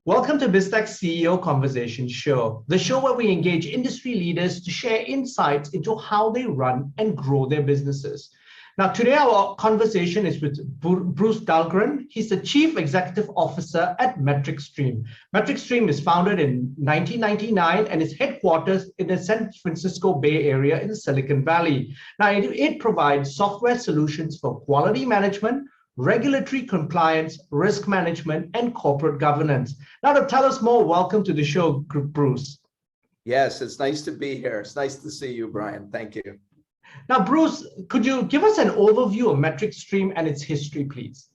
Welcome to Biztech CEO Conversation Show, the show where we engage industry leaders to share insights into how they run and grow their businesses. Now, today our conversation is with Bruce Dahlgren. He's the Chief Executive Officer at MetricStream. MetricStream is founded in 1999 and is headquarters in the San Francisco Bay Area in the Silicon Valley. Now, it provides software solutions for quality management, regulatory compliance, risk management, and corporate governance. Now, to tell us more, welcome to the show, Bruce. Yes, it's nice to be here. It's nice to see you, Brian. Thank you. Now, Bruce, could you give us an overview of MetricStream and its history, please?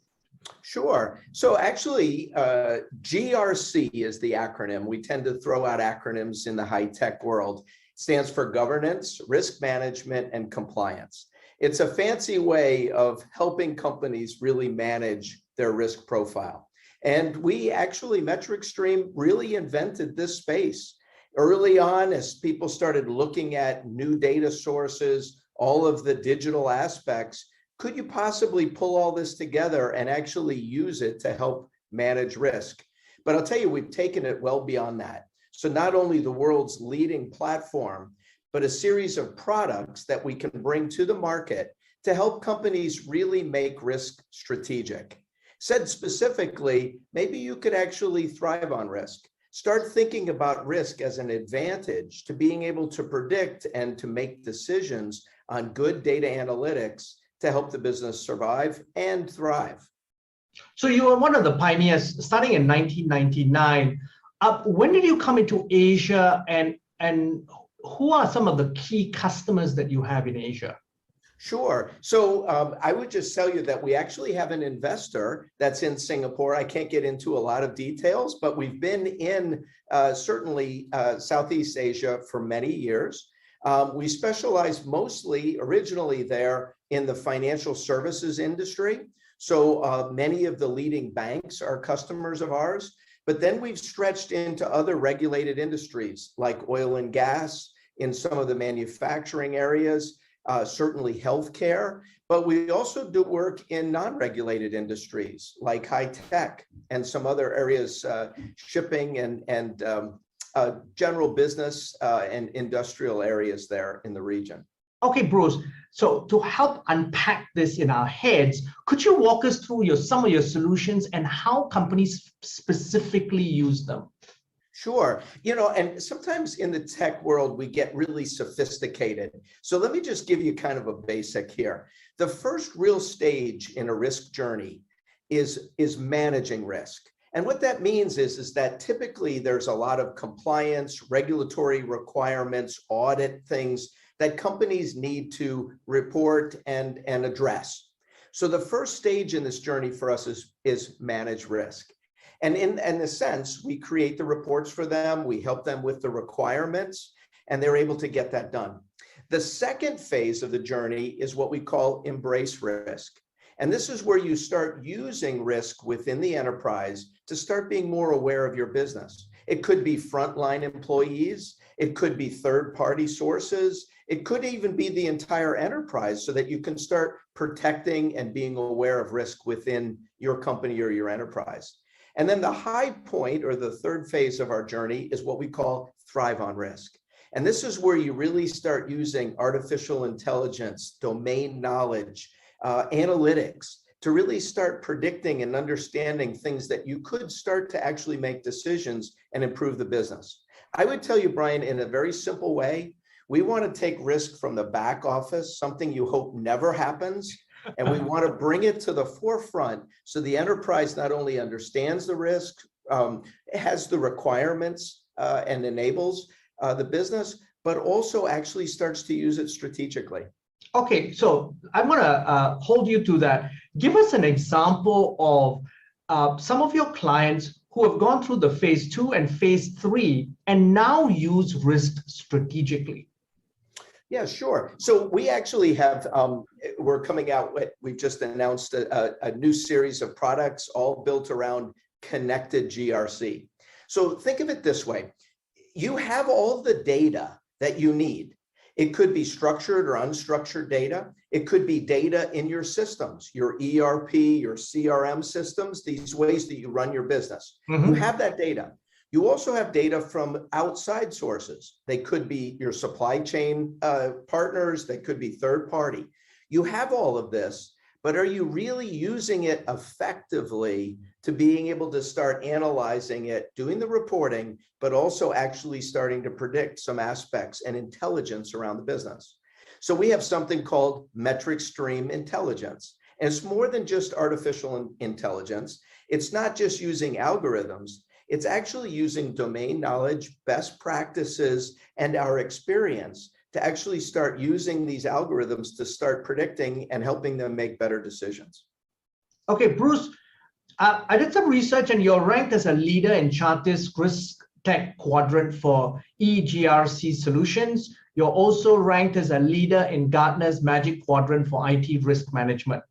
Sure. So actually, GRC is the acronym. We tend to throw out acronyms in the high-tech world. It stands for governance, risk management, and compliance. It's a fancy way of helping companies really manage their risk profile. And we actually, MetricStream really invented this space. Early on, as people started looking at new data sources, all of the digital aspects, could you possibly pull all this together and actually use it to help manage risk? But I'll tell you, we've taken it well beyond that. So not only the world's leading platform, but a series of products that we can bring to the market to help companies really make risk strategic. Said specifically, maybe you could actually thrive on risk. Start thinking about risk as an advantage to being able to predict and to make decisions on good data analytics to help the business survive and thrive. So you were one of the pioneers starting in 1999. When did you come into Asia, and who are some of the key customers that you have in Asia? Sure. So I would just tell you that we actually have an investor that's in Singapore. I can't get into a lot of details, but we've been in certainly Southeast Asia for many years. We specialize mostly originally there in the financial services industry. So many of the leading banks are customers of ours. But then we've stretched into other regulated industries like oil and gas, in some of the manufacturing areas, certainly healthcare, but we also do work in non-regulated industries like high tech and some other areas, shipping and general business and industrial areas there in the region. Okay, Bruce, so to help unpack this in our heads, could you walk us through some of your solutions and how companies specifically use them? Sure. And sometimes in the tech world, we get really sophisticated. So let me just give you kind of a basic here. The first real stage in a risk journey is managing risk. And what that means is that typically there's a lot of compliance, regulatory requirements, audit things that companies need to report and address. So the first stage in this journey for us is manage risk. And in a sense, we create the reports for them, we help them with the requirements, and they're able to get that done. The second phase of the journey is what we call embrace risk. And this is where you start using risk within the enterprise to start being more aware of your business. It could be frontline employees, it could be third-party sources, it could even be the entire enterprise so that you can start protecting and being aware of risk within your company or your enterprise. And then the high point, or the third phase of our journey, is what we call thrive on risk. And this is where you really start using artificial intelligence, domain knowledge, analytics, to really start predicting and understanding things that you could start to actually make decisions and improve the business. I would tell you, Brian, in a very simple way, we want to take risk from the back office, something you hope never happens, and we want to bring it to the forefront so the enterprise not only understands the risk, has the requirements and enables the business, but also actually starts to use it strategically. Okay, so I'm going to hold you to that. Give us an example of some of your clients who have gone through the phase 2 and phase 3 and now use risk strategically. Yeah, sure. So we actually have, we're coming out, we've just announced a new series of products all built around connected GRC. So think of it this way. You have all the data that you need. It could be structured or unstructured data. It could be data in your systems, your ERP, your CRM systems, these ways that you run your business. You have that data. You also have data from outside sources. They could be your supply chain partners. They could be third party. You have all of this, but are you really using it effectively to being able to start analyzing it, doing the reporting, but also actually starting to predict some aspects and intelligence around the business? So we have something called MetricStream Intelligence. And it's more than just artificial intelligence. It's not just using algorithms. It's actually using domain knowledge, best practices, and our experience to actually start using these algorithms to start predicting and helping them make better decisions. Okay, Bruce, I did some research and you're ranked as a leader in Chartis Risk Tech Quadrant for EGRC solutions. You're also ranked as a leader in Gartner's Magic Quadrant for IT risk management.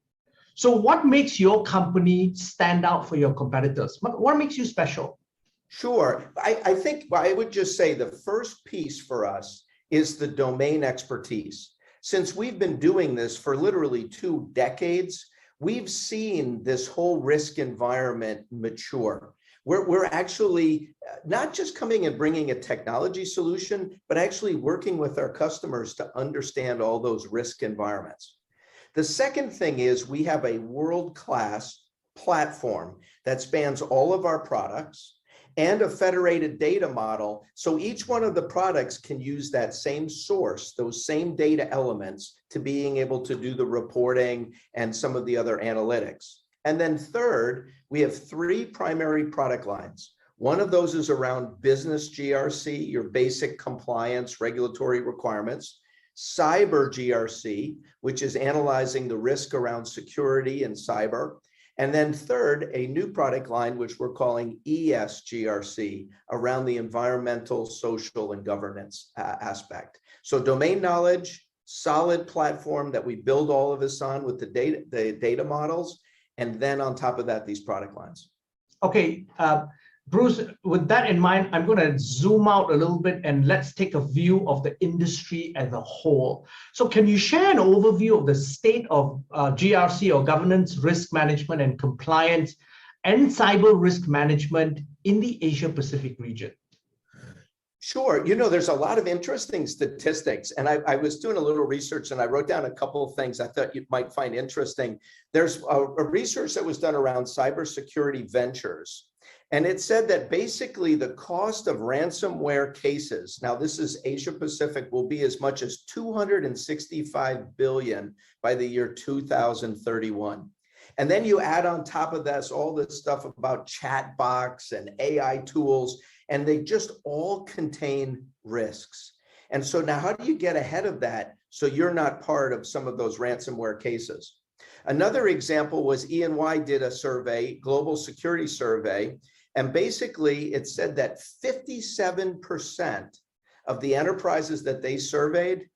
So what makes your company stand out for your competitors? What makes you special? Sure. I think I would just say the first piece for us is the domain expertise. Since we've been doing this for literally 2 decades, we've seen this whole risk environment mature. We're actually not just coming and bringing a technology solution, but actually working with our customers to understand all those risk environments. The second thing is we have a world-class platform that spans all of our products and a federated data model. So each one of the products can use that same source, those same data elements, to being able to do the reporting and some of the other analytics. And then third, we have 3 primary product lines. One of those is around business GRC, your basic compliance regulatory requirements, cyber GRC, which is analyzing the risk around security and cyber. And then third, a new product line, which we're calling ESGRC, around the environmental, social, and governance aspect. So domain knowledge, solid platform that we build all of this on with the data models, and then on top of that, these product lines. Okay, Bruce, with that in mind, I'm going to zoom out a little bit and let's take a view of the industry as a whole. So can you share an overview of the state of GRC or governance, risk management and compliance and cyber risk management in the Asia Pacific region? Sure. You know, there's a lot of interesting statistics, and I was doing a little research and I wrote down a couple of things I thought you might find interesting. There's a research that was done around cybersecurity ventures, and it said that basically the cost of ransomware cases, now this is Asia Pacific, will be as much as $265 billion by the year 2031. And then you add on top of this all this stuff about chatbots and AI tools, and they just all contain risks. And so now how do you get ahead of that so you're not part of some of those ransomware cases? Another example was E&Y did a survey, global security survey, and basically it said that 57% of the enterprises that they surveyed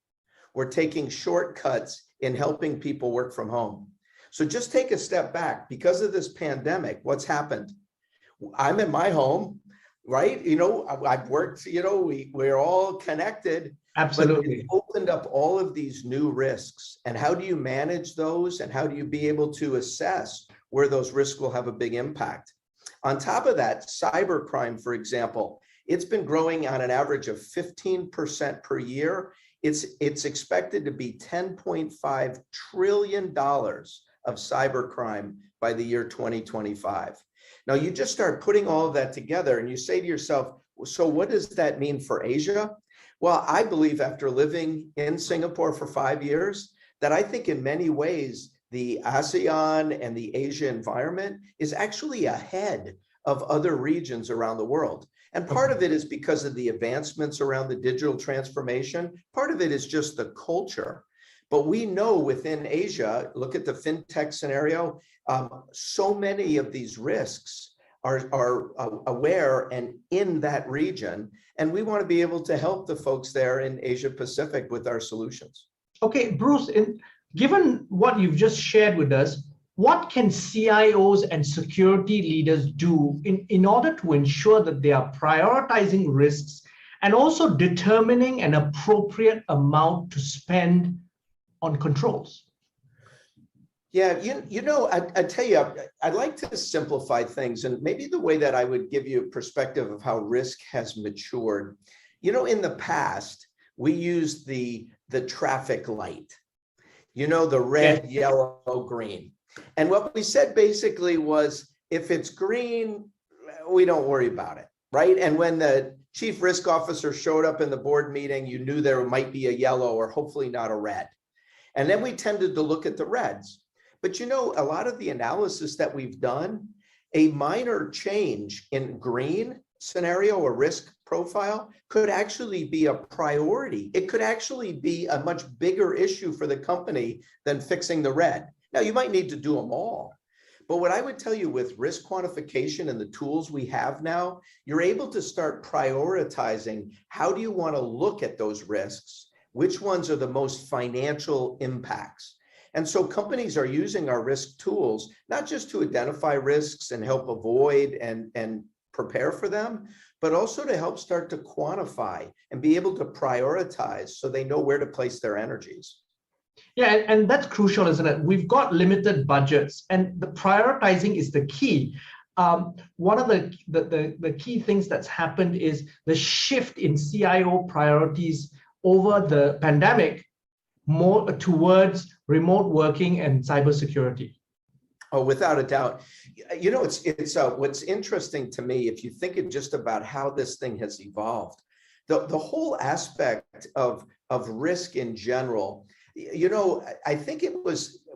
were taking shortcuts in helping people work from home. So just take a step back. Because of this pandemic, what's happened? I'm in my home, right? You know, I've worked, you know, we're all connected. Absolutely. But it opened up all of these new risks. And how do you manage those? And how do you be able to assess where those risks will have a big impact? On top of that, cybercrime, for example, it's been growing on an average of 15% per year. It's expected to be $10.5 trillion of cybercrime by the year 2025. Now you just start putting all of that together and you say to yourself, so what does that mean for Asia? Well, I believe after living in Singapore for 5 years, that I think in many ways, the ASEAN and the Asia environment is actually ahead of other regions around the world. And part of it is because of the advancements around the digital transformation. Part of it is just the culture. But we know within Asia, look at the fintech scenario, so many of these risks are aware and in that region. And we want to be able to help the folks there in Asia Pacific with our solutions. Okay, Bruce, given what you've just shared with us, what can CIOs and security leaders do in order to ensure that they are prioritizing risks and also determining an appropriate amount to spend on controls? Yeah, I tell you, I'd like to simplify things, and maybe the way that I would give you a perspective of how risk has matured. In the past, we used the traffic light, the red, yellow, green. And what we said basically was, if it's green, we don't worry about it, right? And when the chief risk officer showed up in the board meeting, you knew there might be a yellow or hopefully not a red. And then we tended to look at the reds. But a lot of the analysis that we've done, a minor change in green scenario or risk profile could actually be a priority. It could actually be a much bigger issue for the company than fixing the red. Now, you might need to do them all. But what I would tell you, with risk quantification and the tools we have now, you're able to start prioritizing how do you want to look at those risks, which ones are the most financial impacts. And so companies are using our risk tools, not just to identify risks and help avoid and prepare for them, but also to help start to quantify and be able to prioritize so they know where to place their energies. Yeah, and that's crucial, isn't it? We've got limited budgets, and the prioritizing is the key. One of the key things that's happened is the shift in CIO priorities over the pandemic, more towards remote working and cybersecurity. Oh, without a doubt. It's what's interesting to me, if you think just about how this thing has evolved, the whole aspect of risk in general. I think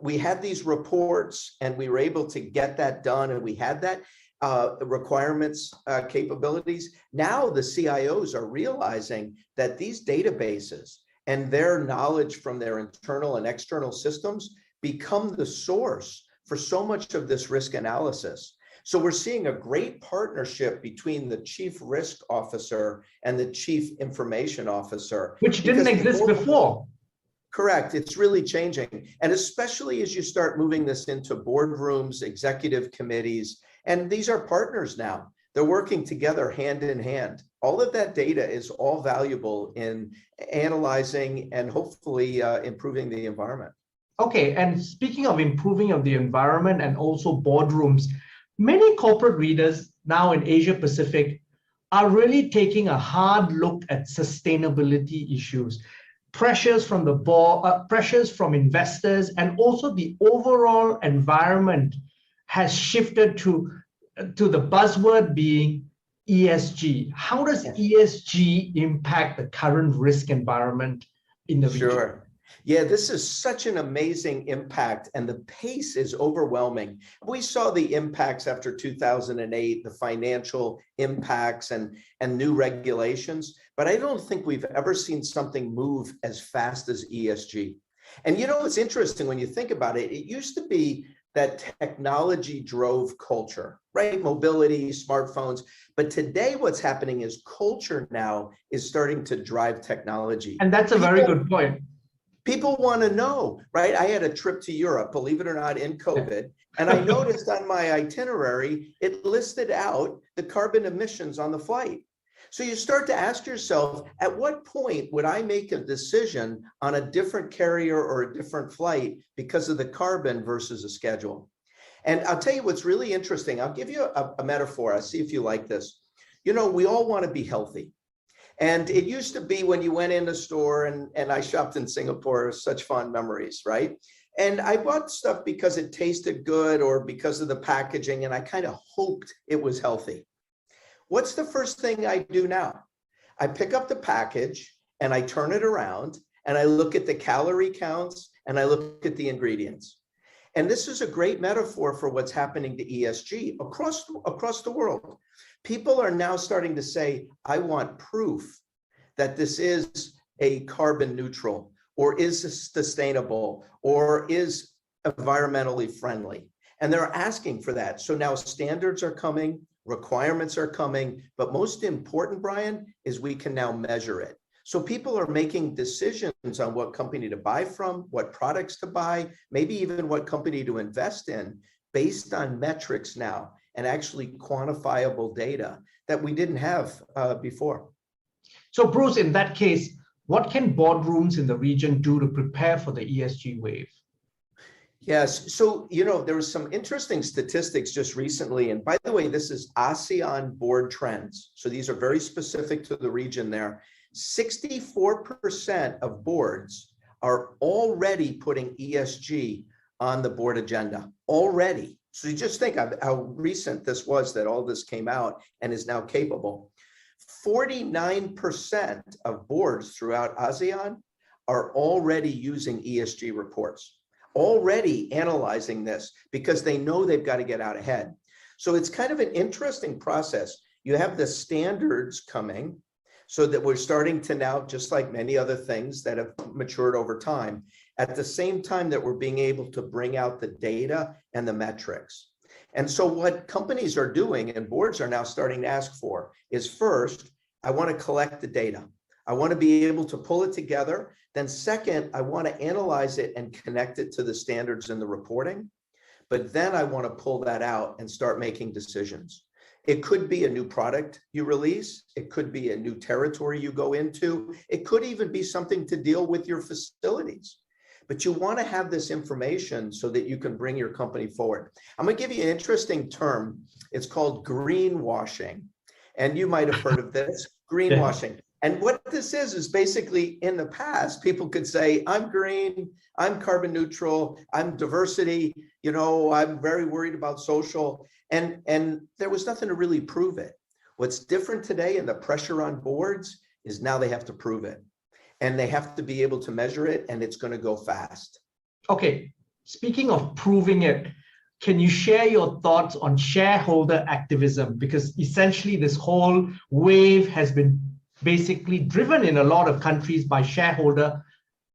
we had these reports and we were able to get that done, and we had that requirements capabilities. Now the CIOs are realizing that these databases and their knowledge from their internal and external systems become the source for so much of this risk analysis. So we're seeing a great partnership between the chief risk officer and the chief information officer. Which didn't exist before. Correct. It's really changing. And especially as you start moving this into boardrooms, executive committees, and these are partners now. They're working together hand in hand. All of that data is all valuable in analyzing and hopefully improving the environment. Okay, and speaking of improving of the environment and also boardrooms, many corporate leaders now in Asia Pacific are really taking a hard look at sustainability issues. Pressures from the board, pressures from investors, and also the overall environment has shifted to the buzzword being ESG. How does ESG impact the current risk environment in the region? Sure. Yeah, this is such an amazing impact, and the pace is overwhelming. We saw the impacts after 2008, the financial impacts and new regulations, but I don't think we've ever seen something move as fast as ESG. And it's interesting when you think about it. It used to be that technology drove culture, right? Mobility, smartphones. But today what's happening is culture now is starting to drive technology. And that's a very good point. People want to know, right? I had a trip to Europe, believe it or not, in COVID, and I noticed on my itinerary, it listed out the carbon emissions on the flight. So you start to ask yourself, at what point would I make a decision on a different carrier or a different flight because of the carbon versus a schedule? And I'll tell you what's really interesting. I'll give you a metaphor. I'll see if you like this. We all want to be healthy. And it used to be when you went in the store, and I shopped in Singapore, such fond memories, right? And I bought stuff because it tasted good or because of the packaging, and I kind of hoped it was healthy. What's the first thing I do now? I pick up the package and I turn it around and I look at the calorie counts and I look at the ingredients. And this is a great metaphor for what's happening to ESG across the world. People are now starting to say, I want proof that this is a carbon neutral or is sustainable or is environmentally friendly. And they're asking for that. So now standards are coming, requirements are coming, but most important, Brian, is we can now measure it. So people are making decisions on what company to buy from, what products to buy, maybe even what company to invest in based on metrics now and actually quantifiable data that we didn't have before. So Bruce, in that case, what can boardrooms in the region do to prepare for the ESG wave? Yes. So, there was some interesting statistics just recently. And by the way, this is ASEAN board trends. So these are very specific to the region there. 64% of boards are already putting ESG on the board agenda already. So you just think of how recent this was that all this came out and is now capable. 49% of boards throughout ASEAN are already using ESG reports, already analyzing this because they know they've got to get out ahead. So it's kind of an interesting process. You have the standards coming so that we're starting to now, just like many other things that have matured over time, at the same time that we're being able to bring out the data and the metrics. And so what companies are doing and boards are now starting to ask for is, first, I want to collect the data. I want to be able to pull it together. Then second, I want to analyze it and connect it to the standards and the reporting. But then I want to pull that out and start making decisions. It could be a new product you release. It could be a new territory you go into. It could even be something to deal with your facilities. But you want to have this information so that you can bring your company forward. I'm going to give you an interesting term. It's called greenwashing. And you might have heard of this, greenwashing. Yeah. And what this is basically, in the past, people could say, I'm green, I'm carbon neutral, I'm diversity, I'm very worried about social. And there was nothing to really prove it. What's different today, and the pressure on boards, is now they have to prove it. And they have to be able to measure it, and it's going to go fast. Okay, speaking of proving it, can you share your thoughts on shareholder activism? Because essentially this whole wave has been basically driven in a lot of countries by shareholder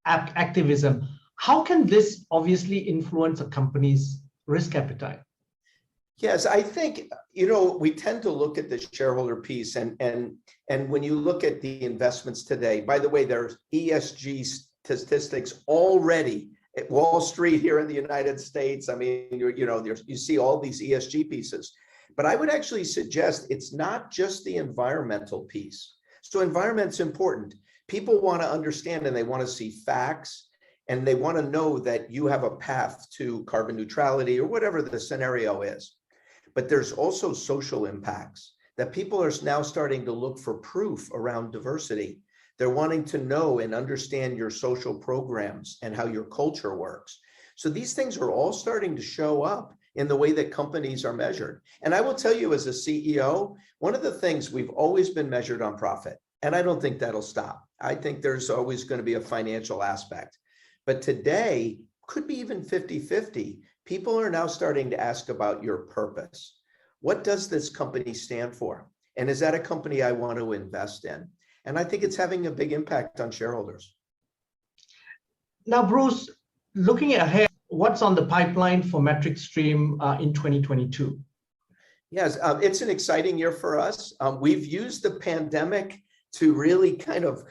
activism. How can this obviously influence a company's risk appetite? Yes, I think, we tend to look at the shareholder piece, and when you look at the investments today, by the way, there's ESG statistics already at Wall Street here in the United States. I mean, you see all these ESG pieces, but I would actually suggest it's not just the environmental piece. So environment's important. People want to understand, and they want to see facts, and they want to know that you have a path to carbon neutrality or whatever the scenario is. But there's also social impacts that people are now starting to look for proof around diversity. They're wanting to know and understand your social programs and how your culture works. So these things are all starting to show up in the way that companies are measured. And I will tell you, as a CEO, one of the things, we've always been measured on profit. And I don't think that'll stop. I think there's always going to be a financial aspect. But today, could be even 50-50. People are now starting to ask about your purpose. What does this company stand for? And is that a company I want to invest in? And I think it's having a big impact on shareholders. Now, Bruce, looking ahead, what's on the pipeline for MetricStream in 2022? Yes, it's an exciting year for us. We've used the pandemic to really kind of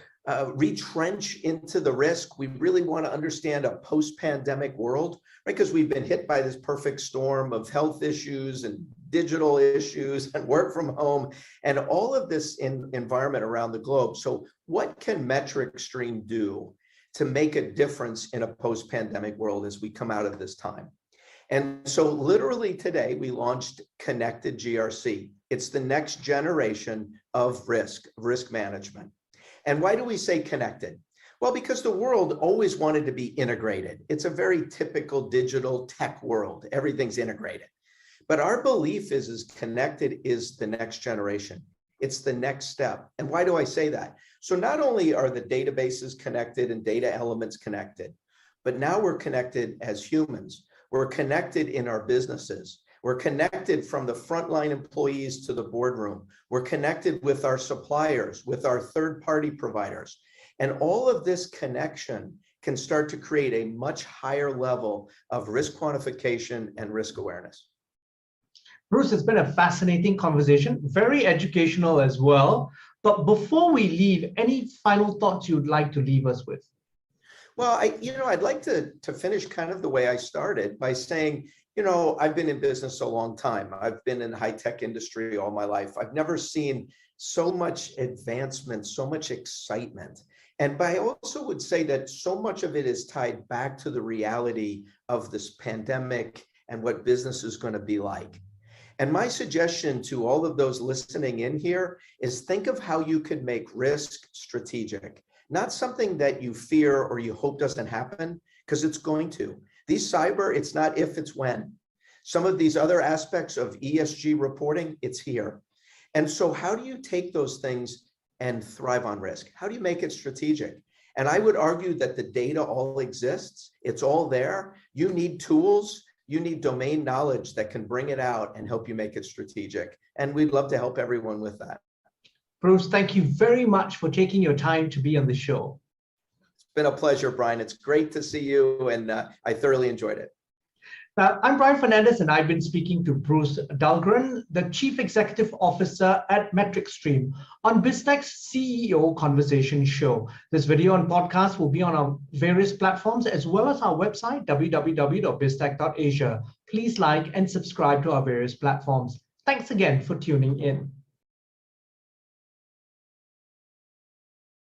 retrench into the risk. We really want to understand a post-pandemic world, right? Because we've been hit by this perfect storm of health issues and digital issues and work from home and all of this environment around the globe. So what can MetricStream do to make a difference in a post-pandemic world as we come out of this time? And so literally today, we launched Connected GRC. It's the next generation of risk management. And why do we say connected? Well, because the world always wanted to be integrated. It's a very typical digital tech world. Everything's integrated. But our belief is connected is the next generation. It's the next step. And why do I say that? So not only are the databases connected and data elements connected, but now we're connected as humans. We're connected in our businesses. We're connected from the frontline employees to the boardroom. We're connected with our suppliers, with our third-party providers. And all of this connection can start to create a much higher level of risk quantification and risk awareness. Bruce, it's been a fascinating conversation, very educational as well. But before we leave, any final thoughts you'd like to leave us with? Well, I'd like to finish kind of the way I started by saying, I've been in business a long time. I've been in the high-tech industry all my life. I've never seen so much advancement, so much excitement. But I also would say that so much of it is tied back to the reality of this pandemic and what business is going to be like. And my suggestion to all of those listening in here is think of how you could make risk strategic, not something that you fear or you hope doesn't happen, because it's going to. These cyber, it's not if, it's when. Some of these other aspects of ESG reporting, it's here. And so how do you take those things and thrive on risk? How do you make it strategic? And I would argue that the data all exists. It's all there. You need tools. You need domain knowledge that can bring it out and help you make it strategic. And we'd love to help everyone with that. Bruce, thank you very much for taking your time to be on the show. It's been a pleasure, Brian. It's great to see you, and I thoroughly enjoyed it. I'm Brian Fernandez, and I've been speaking to Bruce Dahlgren, the Chief Executive Officer at MetricStream, on Biztech's CEO Conversation Show. This video and podcast will be on our various platforms, as well as our website, www.biztech.asia. Please like and subscribe to our various platforms. Thanks again for tuning in.